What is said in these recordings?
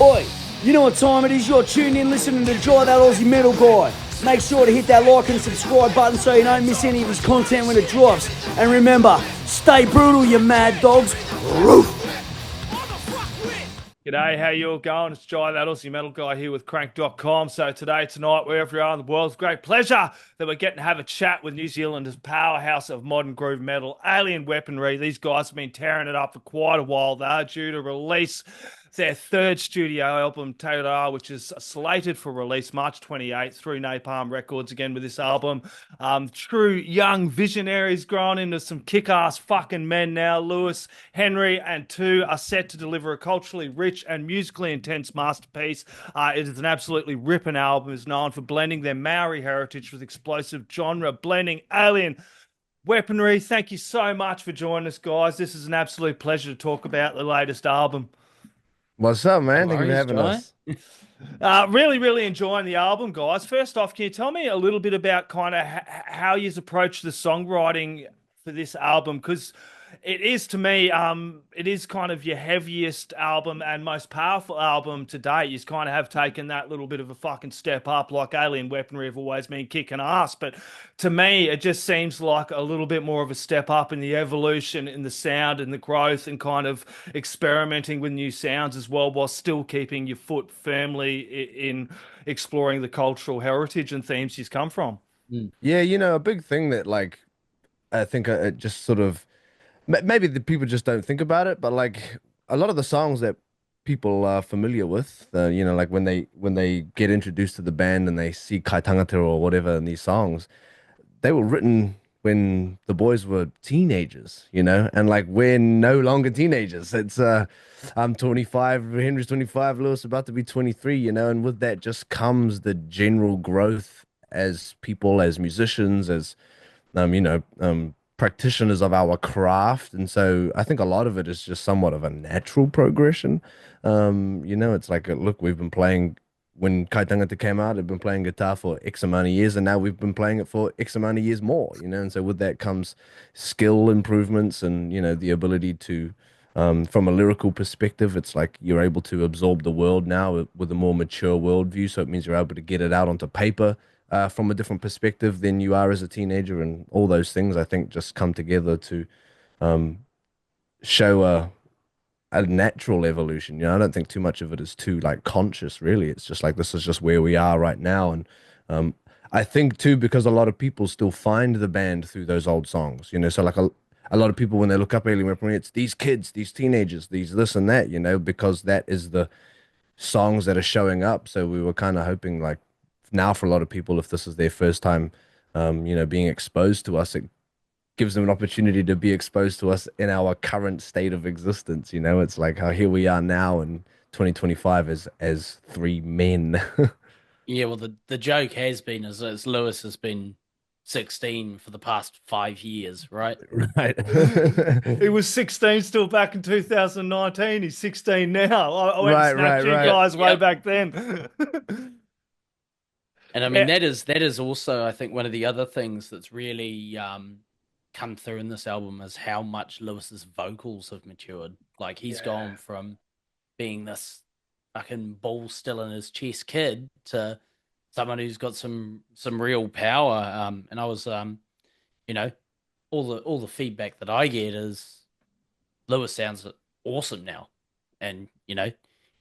Oi, you know what time it is? You're tuned in listening to Joy That Aussie Metal Guy. Make sure to hit that like and subscribe button so you don't miss any of his content when it drops. And remember, stay brutal, you mad dogs. Roof! G'day, how you all going? It's Jai, that Aussie Metal Guy here with Crank.com. So tonight, wherever you are in the world, it's a great pleasure that we're getting to have a chat with New Zealand's powerhouse of modern groove metal, Alien Weaponry. These guys have been tearing it up for quite a while. They are due to release their third studio album, Tūranga, which is slated for release March 28th through Napalm Records again with this album. True young visionaries growing into some kick-ass fucking men now. Lewis, Henry, and Tu are set to deliver a culturally rich and musically intense masterpiece. It is an absolutely ripping album. It's known for blending their Māori heritage with explosive genre, blending Alien Weaponry. Thank you so much for joining us, guys. This is an absolute pleasure to talk about the latest album. What's up, man? Thank you for having us. Really enjoying the album, guys. First off, can you tell me a little bit about kind of how you've approached the songwriting for this album? Because it is, to me, it is kind of your heaviest album and most powerful album to date. You kind of have taken that little bit of a fucking step up, like Alien Weaponry have always been kicking ass. But to me, it just seems like a little bit more of a step up in the evolution, in the sound and the growth, and kind of experimenting with new sounds as well, while still keeping your foot firmly in exploring the cultural heritage and themes you've come from. Yeah, a big thing that I think it just sort of maybe the people just don't think about it, but like a lot of the songs that people are familiar with, like when they get introduced to the band and they see Kai Tangata or whatever in these songs, they were written when the boys were teenagers, and like we're no longer teenagers. It's I'm 25, Henry's 25, Lewis about to be 23, and with that just comes the general growth as people, as musicians, as practitioners of our craft. And so I think a lot of it is just somewhat of a natural progression. It's like, look, we've been playing when Kai Tangata came out, I've been playing guitar for X amount of years, and now we've been playing it for X amount of years more, and so with that comes skill improvements and, the ability to, from a lyrical perspective, it's like you're able to absorb the world now with a more mature worldview. So it means you're able to get it out onto paper from a different perspective than you are as a teenager, and all those things I think just come together to show a natural evolution. I don't think too much of it is too like conscious, really. It's just like this is just where we are right now, and I think too because a lot of people still find the band through those old songs. So like a lot of people when they look up Alien Weaponry, it's these kids, these teenagers, these this and that, because that is the songs that are showing up. So we were kind of hoping like now for a lot of people, if this is their first time, being exposed to us, it gives them an opportunity to be exposed to us in our current state of existence. It's like how here we are now in 2025 as three men. Yeah, well, the joke has been as Lewis has been 16 for the past 5 years, right? Right. He was 16 still back in 2019. He's 16 now. I went and snapped you guys way back then. And I mean, that is also, I think, one of the other things that's really come through in this album is how much Lewis's vocals have matured. Like he's gone from being this fucking ball still in his chest kid to someone who's got some real power. And I was, all the feedback that I get is Lewis sounds awesome now, and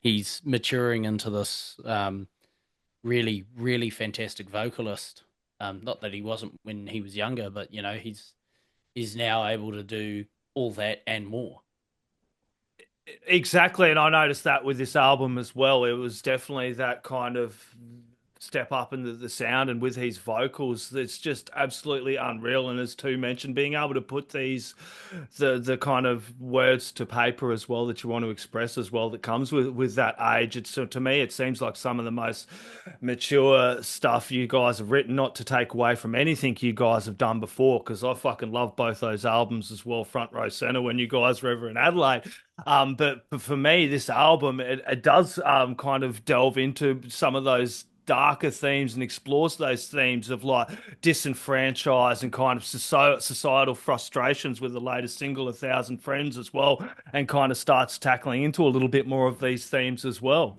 he's maturing into this really, really fantastic vocalist. Not that he wasn't when he was younger, but he's now able to do all that and more. Exactly, and I noticed that with this album as well. It was definitely that kind of step up in the sound, and with his vocals, it's just absolutely unreal. And as Tu mentioned, being able to put the kind of words to paper as well that you want to express as well, that comes with that age. It's, so to me, it seems like some of the most mature stuff you guys have written, not to take away from anything you guys have done before, because I fucking love both those albums as well, front row center, when you guys were ever in Adelaide. But for me, this album, it does kind of delve into some of those darker themes and explores those themes of like disenfranchised and kind of societal frustrations with the latest single, A Thousand Friends, as well, and kind of starts tackling into a little bit more of these themes as well.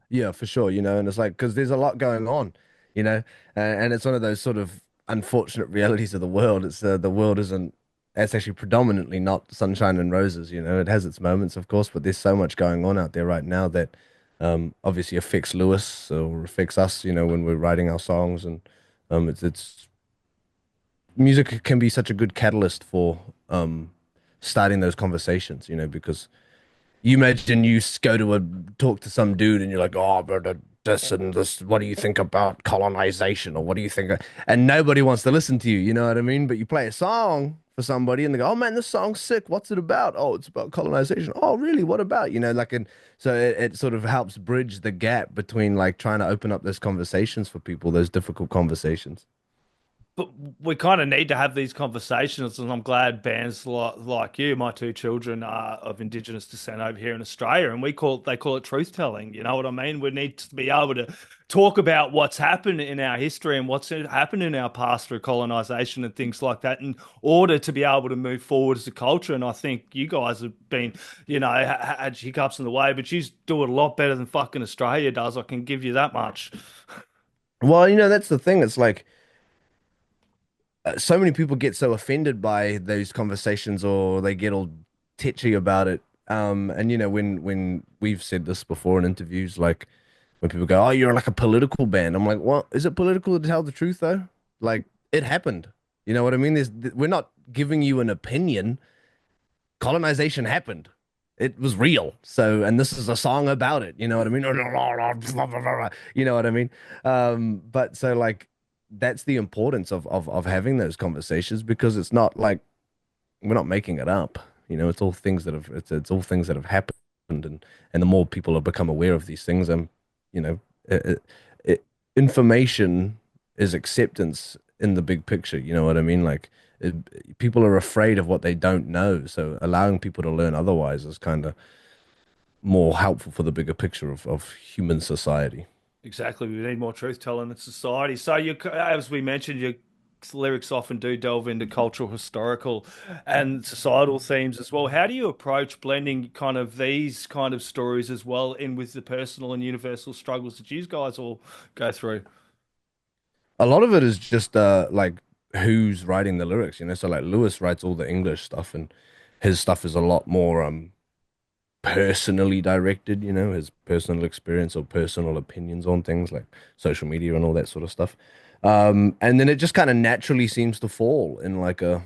Yeah, for sure, and it's like because there's a lot going on, and it's one of those sort of unfortunate realities of the world. It's the world isn't. It's actually predominantly not sunshine and roses. It has its moments, of course, but there's so much going on out there right now that obviously affects Lewis or affects us. When we're writing our songs, and it's music can be such a good catalyst for starting those conversations. Because. You imagine you go to talk to some dude and you're like, oh, but this and this, what do you think about colonization? Or what do you think? And nobody wants to listen to you, you know what I mean? But you play a song for somebody and they go, oh man, this song's sick. What's it about? Oh, it's about colonization. Oh, really? What about? And so it sort of helps bridge the gap between like trying to open up those conversations for people, those difficult conversations. But we kind of need to have these conversations, and I'm glad bands like you, my two children are of Indigenous descent over here in Australia, and they call it truth telling. You know what I mean? We need to be able to talk about what's happened in our history and what's happened in our past through colonization and things like that, in order to be able to move forward as a culture. And I think you guys have been, had hiccups in the way, but you do it a lot better than fucking Australia does. I can give you that much. Well, that's the thing. It's like. So many people get so offended by those conversations or they get all tetchy about it. And when we've said this before in interviews, like when people go, oh, you're like a political band. I'm like, well, is it political to tell the truth though? Like it happened. You know what I mean? We're not giving you an opinion. Colonization happened. It was real. So, and this is a song about it. You know what I mean? You know what I mean? But so like, that's the importance of having those conversations because it's not like we're not making it up. It's all things that have it's all things that have happened, and the more people have become aware of these things, information is acceptance in the big picture. You know what I mean? Like people are afraid of what they don't know, so allowing people to learn otherwise is kind of more helpful for the bigger picture of human society. Exactly. We need more truth telling in society. So as we mentioned, your lyrics often do delve into cultural, historical, and societal themes as well. How do you approach blending kind of these kind of stories as well in with the personal and universal struggles that you guys all go through? A lot of it is just like who's writing the lyrics, So like Lewis writes all the English stuff and his stuff is a lot more personally directed, his personal experience or personal opinions on things like social media and all that sort of stuff. And then it just kind of naturally seems to fall in like a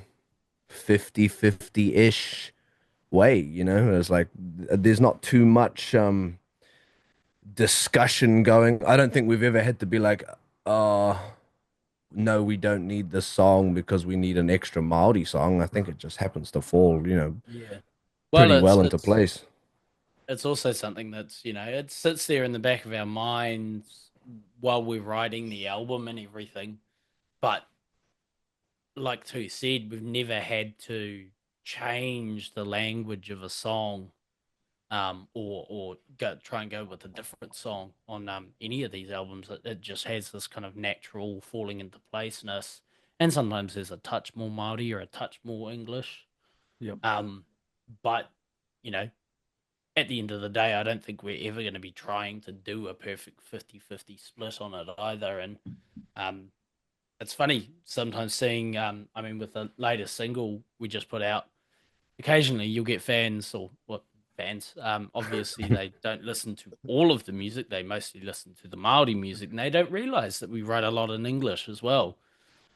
50-50-ish way, It's like there's not too much discussion going. I don't think we've ever had to be like, no, we don't need this song because we need an extra Māori song. I think it just happens to fall, Yeah. pretty well into place. It's also something that's, it sits there in the back of our minds while we're writing the album and everything. But like Tu said, we've never had to change the language of a song or try and go with a different song on any of these albums. It just has this kind of natural falling into placeness. And sometimes there's a touch more Māori or a touch more English. Yep. But, at the end of the day, I don't think we're ever going to be trying to do a perfect 50-50 split on it either. And it's funny sometimes seeing, with the latest single we just put out, occasionally you'll get fans fans. Obviously, they don't listen to all of the music. They mostly listen to the Māori music, and they don't realize that we write a lot in English as well.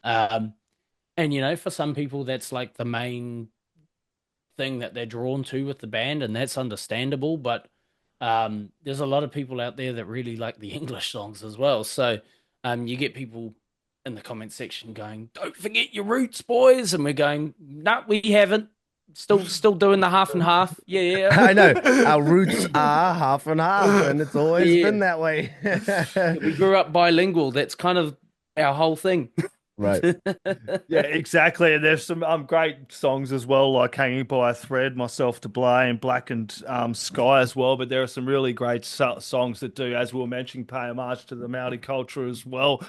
And, for some people, that's like the main thing that they're drawn to with the band, and that's understandable. But there's a lot of people out there that really like the English songs as well. So you get people in the comment section going, "Don't forget your roots, boys," and we're going, "No, we haven't. Still doing the half and half." Yeah. I know our roots are half and half, and it's always been that way. We grew up bilingual. That's kind of our whole thing. Right. Yeah, exactly. And there's some great songs as well, like Hanging by a Thread, Myself to Blame, Blackened Sky as well. But there are some really great songs that do, as we were mentioning, pay homage to the Māori culture as well.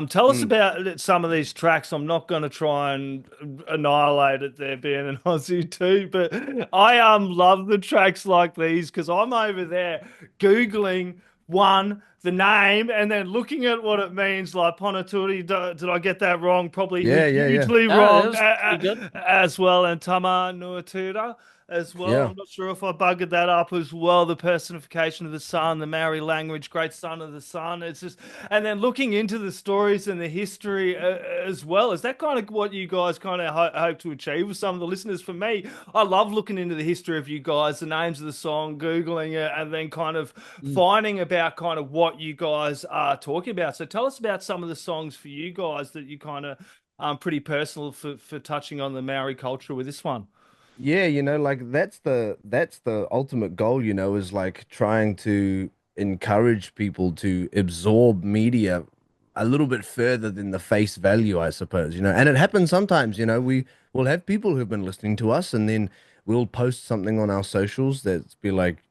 Tell us Mm. about some of these tracks. I'm not going to try and annihilate it there being an Aussie too, but I love the tracks like these because I'm over there Googling the name, and then looking at what it means, like Ponaturi, did I get that wrong? Probably Yeah, yeah, yeah. hugely No, that wrong was pretty good. as well, and Tama Nuatura as well. Yeah. I'm not sure if I buggered that up as well. The personification of the sun, the Maori language, great son of the sun. It's just, and then looking into the stories and the history as well. Is that kind of what you guys kind of hope to achieve with some of the listeners? For me, I love looking into the history of you guys, the names of the song, Googling it, and then kind of Mm. finding about kind of what you guys are talking about. So tell us about some of the songs for you guys that you kind of pretty personal for touching on the Maori culture with this one. Yeah, like that's the ultimate goal, is like trying to encourage people to absorb media a little bit further than the face value, I suppose, And it happens sometimes, we will have people who've been listening to us and then we'll post something on our socials that's be like,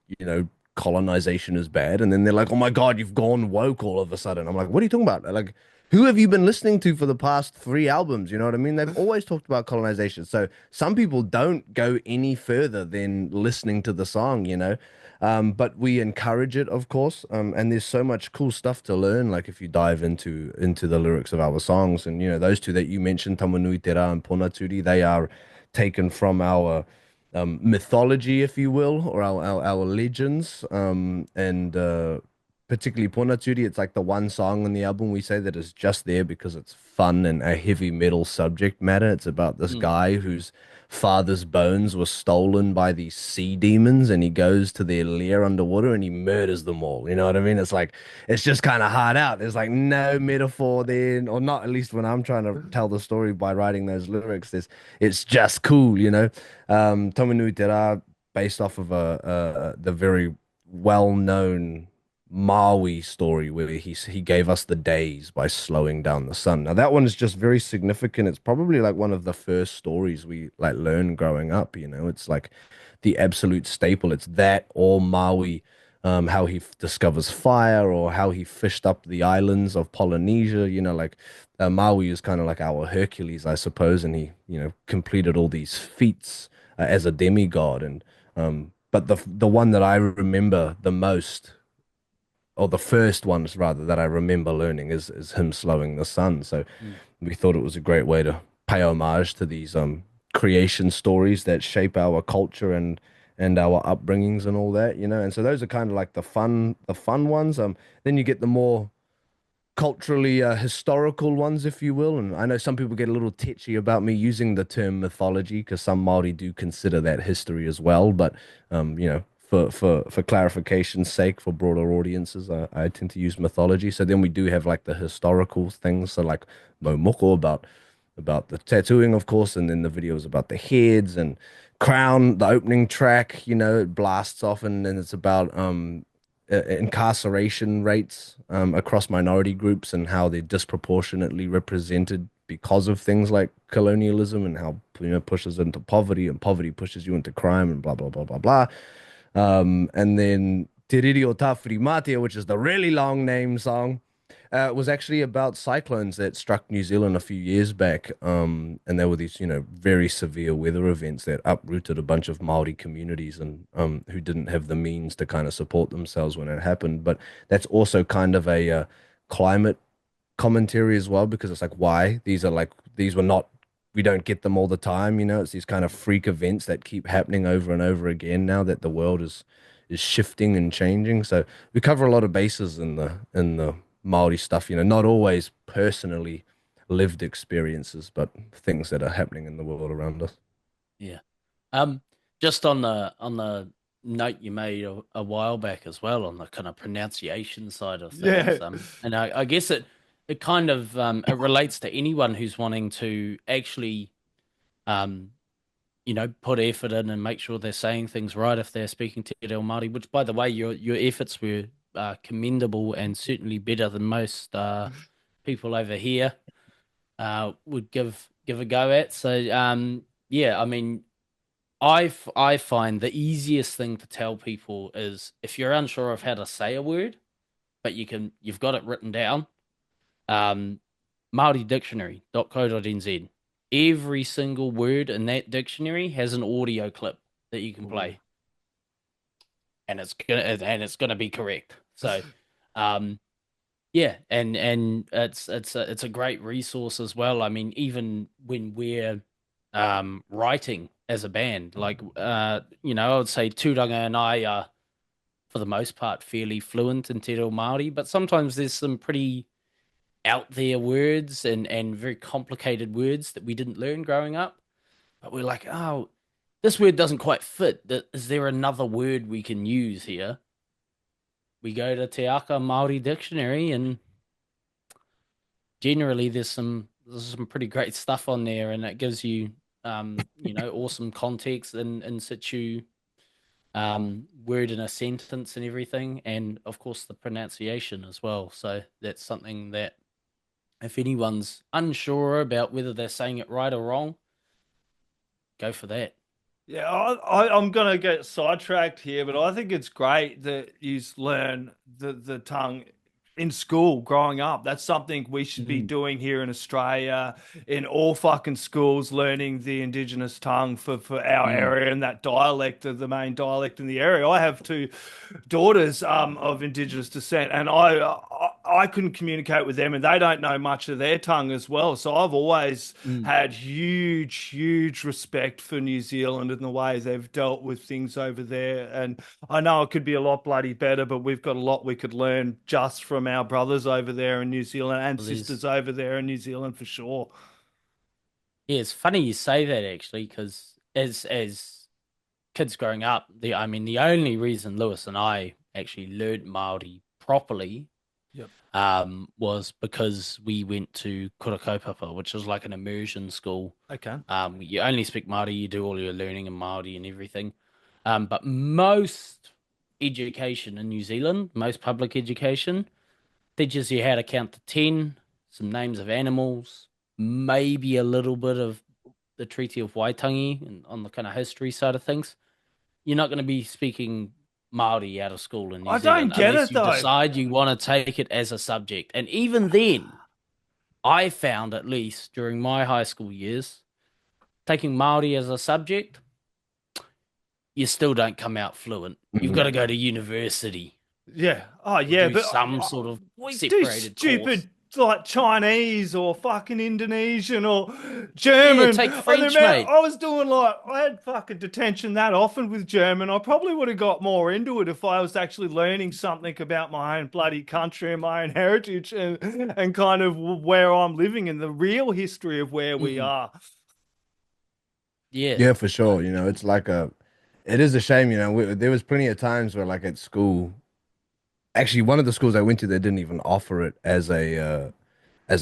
colonization is bad, and then they're like, "Oh my God, you've gone woke all of a sudden." I'm like, "What are you talking about? Like, who have you been listening to for the past three albums? You know what I mean? They've always talked about colonization. So some people don't go any further than listening to the song, but we encourage it, of course. And there's so much cool stuff to learn. Like if you dive into the lyrics of our songs, and those two that you mentioned, Tamanui Tera and Ponaturi, they are taken from our mythology, if you will, or our legends. And particularly Ponaturi, it's like the one song on the album we say that is just there because it's fun and a heavy metal subject matter. It's about this Mm. guy whose father's bones were stolen by these sea demons, and he goes to their lair underwater and he murders them all. You know what I mean? It's like it's just kind of hard out. There's like no metaphor there, or not at least when I'm trying to tell the story by writing those lyrics. It's just cool, Tominui Te Rā, based off of the very well-known Maui story where he gave us the days by slowing down the sun. Now that one is just very significant. It's probably like one of the first stories we like learn growing up, It's like the absolute staple. It's that or Maui, how he discovers fire or how he fished up the islands of Polynesia, like Maui is kind of like our Hercules, I suppose, and he, completed all these feats as a demigod. And but the one that I remember the most, or the first ones rather, that I remember learning is him slowing the sun. So Mm. we thought it was a great way to pay homage to these creation stories that shape our culture and our upbringings and all that, And so those are kind of like the fun ones. Then you get the more culturally historical ones, if you will. And I know some people get a little tetchy about me using the term mythology because some Maori do consider that history as well. But for clarification's sake, for broader audiences, I tend to use mythology. So then we do have like the historical things, so like Momoko about the tattooing, of course, and then the videos about the heads and Crown, the opening track, it blasts off and then it's about incarceration rates across minority groups and how they're disproportionately represented because of things like colonialism and how pushes into poverty and poverty pushes you into crime and blah blah blah blah blah. And then Te Riri o Tāwhiri Mātea, which is the really long name song, was actually about cyclones that struck New Zealand a few years back. And there were these, very severe weather events that uprooted a bunch of Māori communities and who didn't have the means to kind of support themselves when it happened. But that's also kind of a climate commentary as well, because it's like, why? These were not, we don't get them all the time, it's these kind of freak events that keep happening over and over again now that the world is shifting and changing. So we cover a lot of bases in the Maori stuff, not always personally lived experiences, but things that are happening in the world around us. Yeah. Um, just on the note you made a while back as well on the kind of pronunciation side of things. Yeah. And I guess it kind of it relates to anyone who's wanting to actually um put effort in and make sure they're saying things right if they're speaking to Te Reo Māori, which by the way, your efforts were commendable and certainly better than most people over here. would give a go at. So yeah, I mean, I find the easiest thing to tell people is if you're unsure of how to say a word, but you've got it written down. Um, MaoriDictionary.co.nz. Every single word in that dictionary has an audio clip that you can play, and it's gonna be correct. So, um, yeah, and it's a great resource as well. I mean, even when we're writing as a band, like I would say Tūranga and I are for the most part fairly fluent in Te Reo Māori, but sometimes there's some pretty out there words and very complicated words that we didn't learn growing up. But we're like, oh, this word doesn't quite fit. Is there another word we can use here? We go to Te Aka Māori Dictionary, and generally there's some pretty great stuff on there, and it gives you awesome context and in situ word in a sentence and everything, and of course the pronunciation as well. So that's something that if anyone's unsure about whether they're saying it right or wrong, go for that. Yeah, I'm gonna get sidetracked here, but I think it's great that you learn the tongue in school growing up. That's something we should be doing here in Australia, in all fucking schools, learning the Indigenous tongue for our area and that dialect of the main dialect in the area. I have two daughters of Indigenous descent, and I couldn't communicate with them, and they don't know much of their tongue as well. So I've always had huge respect for New Zealand and the way they've dealt with things over there. And I know it could be a lot bloody better, but we've got a lot we could learn just from our brothers over there in New Zealand and Well, sisters over there in New Zealand for sure. yeah, it's funny you say that actually, because as kids growing up, the only reason Lewis and I actually learned Maori properly Yep. was because we went to Kura Kaupapa, which is like an immersion school. Okay. You only speak Māori, you do all your learning in Māori and everything. But most education in New Zealand, most public education, teaches you how to count to 10, some names of animals, maybe a little bit of the Treaty of Waitangi and on the kind of history side of things. You're not going to be speaking Māori out of school in New I don't Zealand get unless it you though. decide you want to take it as a subject. And even then, I found, at least during my high school years, taking Māori as a subject, you still don't come out fluent. You've got to go to university Yeah. Oh, or yeah, do but some sort of we do separated course. stupid like Chinese or fucking Indonesian or Yeah, German. take I French, mean, man, mate. I was doing like I had fucking detention that often with German. I probably would have got more into it if I was actually learning something about my own bloody country and my own heritage and kind of where I'm living and the real history of where we Mm, are. yeah. Yeah, for sure. It's like it is a shame. There was plenty of times where, like at school, actually, one of the schools I went to, they didn't even offer it as a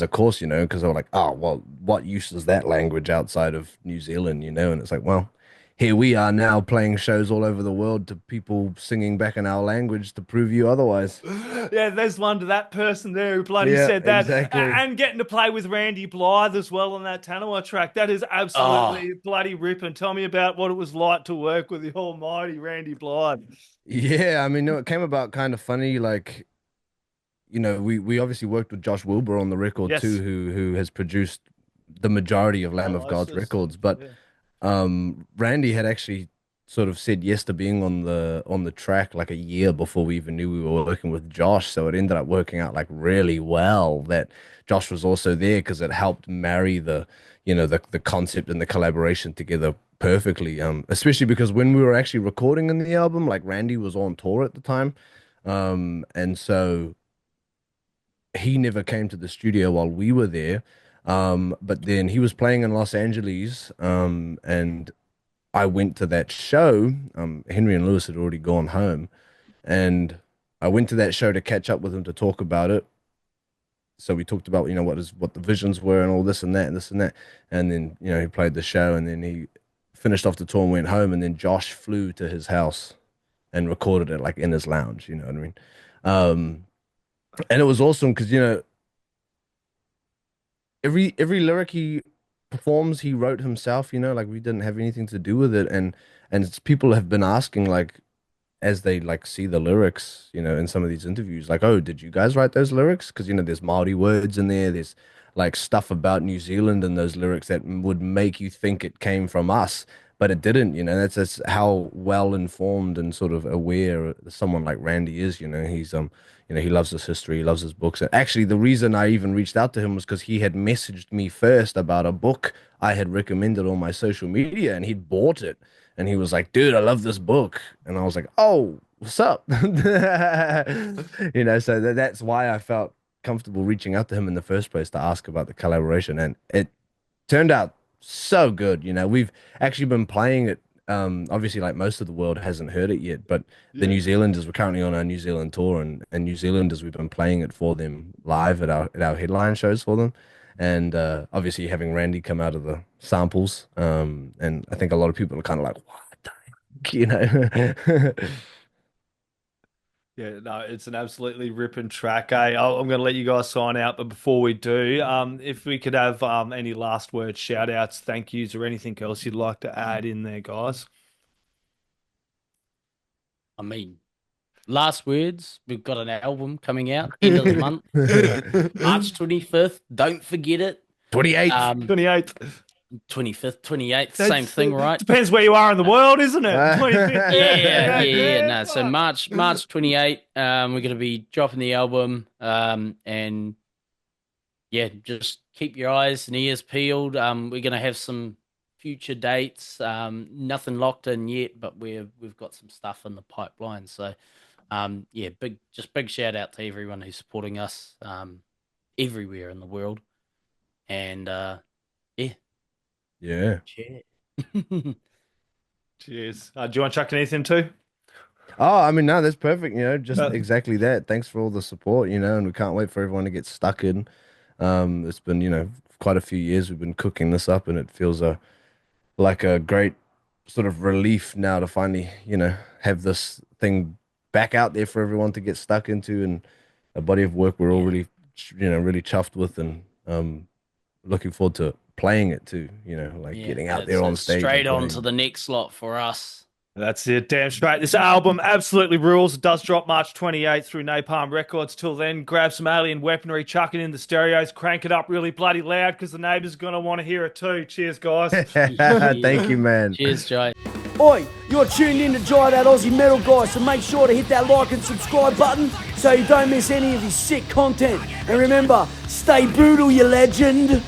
course, because they were like, oh, well, what use is that language outside of New Zealand? And it's like, well, here we are now playing shows all over the world to people singing back in our language to prove you otherwise. Yeah, there's one to that person there who bloody Yeah, said that. exactly. And getting to play with Randy Blythe as well on that Taniwha track. That is Oh, absolutely bloody ripping. Tell me about what it was like to work with the almighty Randy Blythe. Yeah, I mean, no, it came about kind of funny. Like, we obviously worked with Josh Wilbur on the record too, Yes. who has produced the majority of Lamb of God's Osmosis. records. But Yeah. Randy had actually sort of said yes to being on the track like a year before we even knew we were working with Josh. So it ended up working out like really well that Josh was also there because it helped marry the concept and the collaboration together perfectly. Especially because when we were actually recording in the album, like Randy was on tour at the time. And so he never came to the studio while we were there. But then he was playing in Los Angeles, and I went to that show. Henry and Lewis had already gone home, and I went to that show to catch up with him to talk about it. So we talked about, what the visions were and all this and that and this and that. And then, he played the show and then he finished off the tour and went home. And then Josh flew to his house and recorded it like in his lounge, you know what I mean? Um, and it was awesome because, every lyric he performs, he wrote himself, like we didn't have anything to do with it. And people have been asking, like, as they like see the lyrics, in some of these interviews, like, oh, did you guys write those lyrics? Because there's Māori words in there, there's like stuff about New Zealand in those lyrics that would make you think it came from us, but it didn't. That's how well informed and sort of aware someone like Randy is. He loves his history, he loves his books. And actually, the reason I even reached out to him was because he had messaged me first about a book I had recommended on my social media, and he'd bought it. And he was like, dude, I love this book. And I was like, oh, what's up? So that's why I felt comfortable reaching out to him in the first place to ask about the collaboration. And it turned out so good. We've actually been playing it. Obviously, like most of the world hasn't heard it yet, but the New Zealanders, we're currently on our New Zealand tour, and New Zealanders, we've been playing it for them live at our headline shows for them. And obviously having Randy come out of the samples, and I think a lot of people are kind of like, what the heck, Yeah, no, it's an absolutely ripping track. I'm going to let you guys sign out, but before we do, if we could have any last words, shout outs, thank yous, or anything else you'd like to add in there, guys. I mean, last words, we've got an album coming out end of the month, March 25th. Don't forget it. 28th. 28th. 25th, 28th, same thing, right? Depends where you are in the world, isn't it? 25th. Yeah. No, so March 28th, we're going to be dropping the album, and yeah, just keep your eyes and ears peeled. We're going to have some future dates, nothing locked in yet, but we've got some stuff in the pipeline. So, yeah, big shout out to everyone who's supporting us, everywhere in the world, and Yeah. Cheers. Cheers. Do you want to chuck anything too? Oh, I mean, no, that's perfect. Just exactly that. Thanks for all the support, and we can't wait for everyone to get stuck in. It's been, quite a few years we've been cooking this up, and it feels like a great sort of relief now to finally, have this thing back out there for everyone to get stuck into, and a body of work we're all really, really chuffed with, and looking forward to playing it too, getting out there on stage. Straight on to the next lot for us. That's it, damn straight. This album absolutely rules. It does drop March 28th through Napalm Records. Till then, grab some alien weaponry, chuck it in the stereos, crank it up really bloody loud because the neighbours are going to want to hear it too. Cheers, guys. Thank you, man. Cheers, Jay. Oi, you're tuned in to Jai, that Aussie Metal Guy, so make sure to hit that like and subscribe button so you don't miss any of his sick content. And remember, stay brutal, you legend.